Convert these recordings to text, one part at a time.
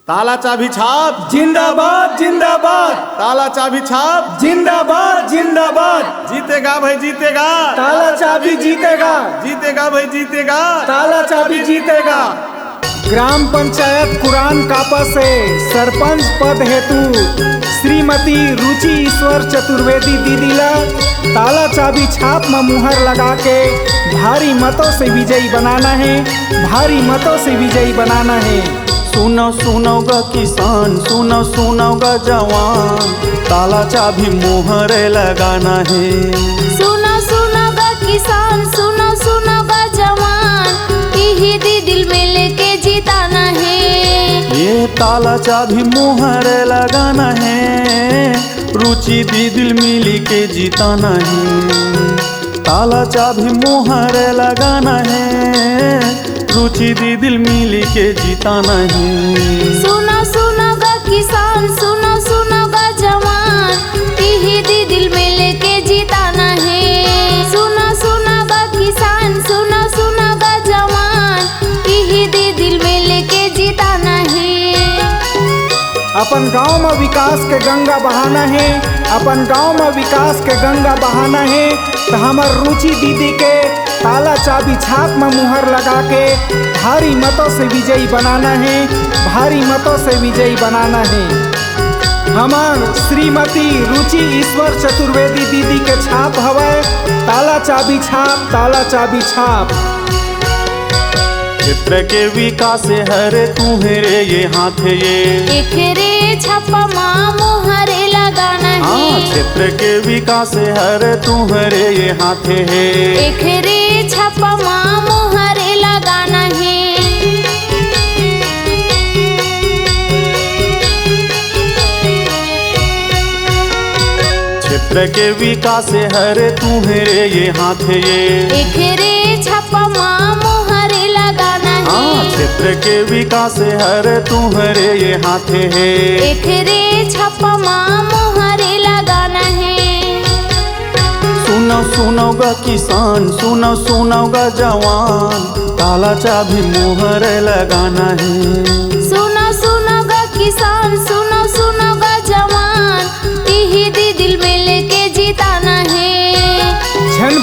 ताला चाबी छाप जिंदाबाद जिंदाबाद, ताला चाबी छाप जिंदाबाद जिंदाबाद, जीतेगा भाई जीतेगा, ताला चाबी जीतेगा, जीतेगा भाई जीतेगा, ताला चाबी जीतेगा। ग्राम पंचायत कुरान कापा से सरपंच पद हेतु श्रीमती रुचि ईश्वर चतुर्वेदी दीदीला ताला चाबी छाप में मुहर लगा के भारी मतों से विजयी बनाना है, भारी मतों से विजयी बनाना है। सुनो सुनोगा किसान, सुनो सुनोगा जवान, ताला चाबी मुहरे लगाना है। सुनो सुनोगा किसान, सुनो सुनोगा जवान, यही दिल में लेके जिताना है। ये ताला चाबी मुहरे लगाना है, रुचि दिल मिली के जिताना है। ताला चाबी मुहरे लगाना है, रुचि दिल मिली के जिताना है। सुनो सुनोगा किसान, सुनो सुनोगा जवान, यही दिल में लेके जिताना है। सुनो सुनोगा किसान, सुनो सुनोगा जवान, यही दिल में लेके जिताना है। अपन गांव में विकास के गंगा बहाना है, अपन गांव में विकास के गंगा बहाना है। तो हमार रुचि दीदी के ताला चाबी छाप में मुहर लगा के भारी मतों से विजयी बनाना है, भारी मतों से विजयी बनाना है। हमार श्रीमती रुचि ईश्वर चतुर्वेदी दीदी के छाप हवाए ताला चाबी छाप, ताला चाबी छाप। क्षेत्र के विकास हरे तुम्हारे ये हाथ ये, एकरे छापा माँ मुहरे लगाना है। क्षेत्र के विकास हरे तुम्हारे ये हाथ है। एकरे छापा माँ मुहरे लगाना है। क्षेत्र के विकास हरे तुम्हारे ये हाथ ये, एकरे छापा माँ मुहरे लगाना है। क्षेत्र के विकास हरे तुम्हारे ये हाथ है। एकरे छापा माँ मुहरे लगाना है। सुनो सुनोगा किसान, सुनो सुनोगा जवान, ताला चाबी मुहरे लगाना है। सुनो सुनोगा किसान, सुनो सुनोगा जवान, यही दिल में लेके जिताना है। झन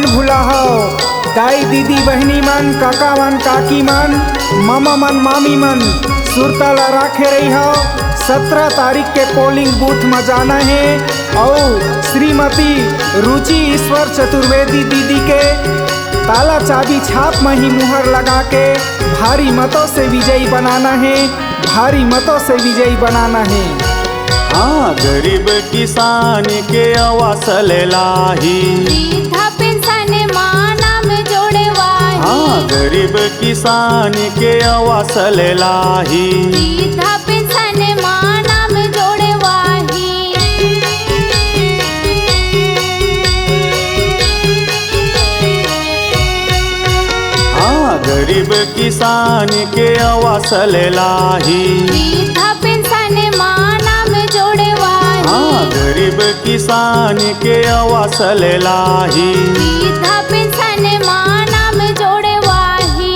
भूला हो दाई दीदी बहनी मन, काका मन काकी मन, मामा मन मामी मन, सुरताला राखे रही हो। 17 तारीख के पोलिंग बूथ में जाना है और श्रीमती रुचि ईश्वर चतुर्वेदी दीदी के ताला चाबी छाप में ही मुहर लगा के भारी मतों से विजयी बनाना है, भारी मतों से विजयी बनाना है। गरीब किसान के आवास ले लाही, वृद्धा पेंशन माँ नाम जोड़े वाही। गरीब किसान के आवास ले लाही, वृद्धा पेंशन माँ नाम जोड़े वाही। गरीब किसान के आवास ले लाही, वृद्धा पेंशन माँ नाम जोड़े वाही। गरीब किसान के आवास ले लाही। वृद्धा पेंशन माँ नाम जोड़े वाही।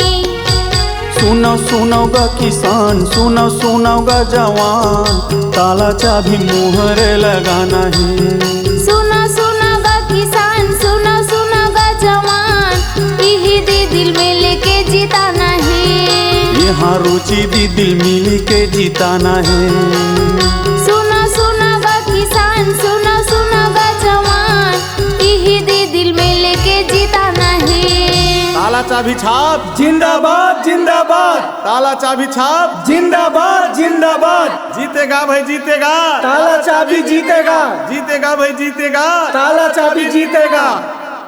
सुनो सुनोगा किसान, सुनो सुनोगा जवान, ताला चाबी मुहरे लगाना है। सुनो सुनोगा किसान, सुनो सुनोगा जवान, यही दिल में लेके जिताना है। यहाँ रुचि दिल मिली के जिताना है। सुनो सुनोगा किसान, सुनो सुनोगा जवान, यही दिल में लेके जिताना है। ताला चाबी छाप जिंदाबाद जिंदाबाद, ताला चाबी छाप जिंदाबाद जिंदाबाद, जीतेगा भाई जीतेगा, ताला चाबी जीतेगा, जीतेगा भाई जीतेगा, ताला चाबी जीतेगा।